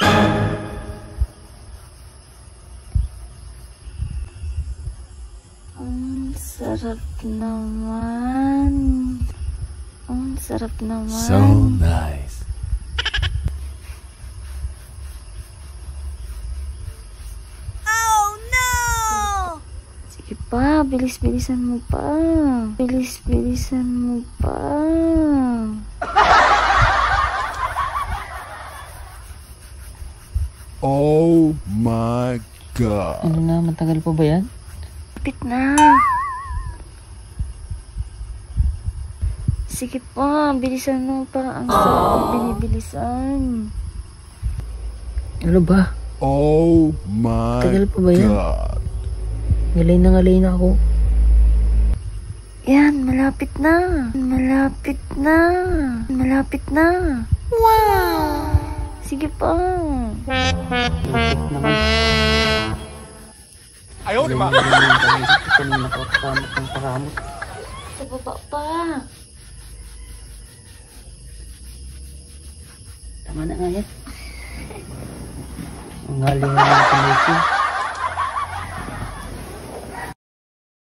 Ang sarap naman. Ang sarap naman. So nice. Oh no! Sige pa, bilis-bilisan mo pa. Bilis-bilisan mo pa. Oh my God. Ano na, matagal pa ba yan? Kapit na. Sige pa, bilisan mo pa. Ang sarap binibilisan. Ano ba? Oh my Tagal pa ba yan? God. Ngalay na ako. Yan, malapit na. Malapit na. Malapit na. Wow! Sige pa. Naman. Ayaw di ba? Ito na nakakakamot ng pakamot. Sa baba pa. Tama na nga yan. Ang galing na ng kamay ko.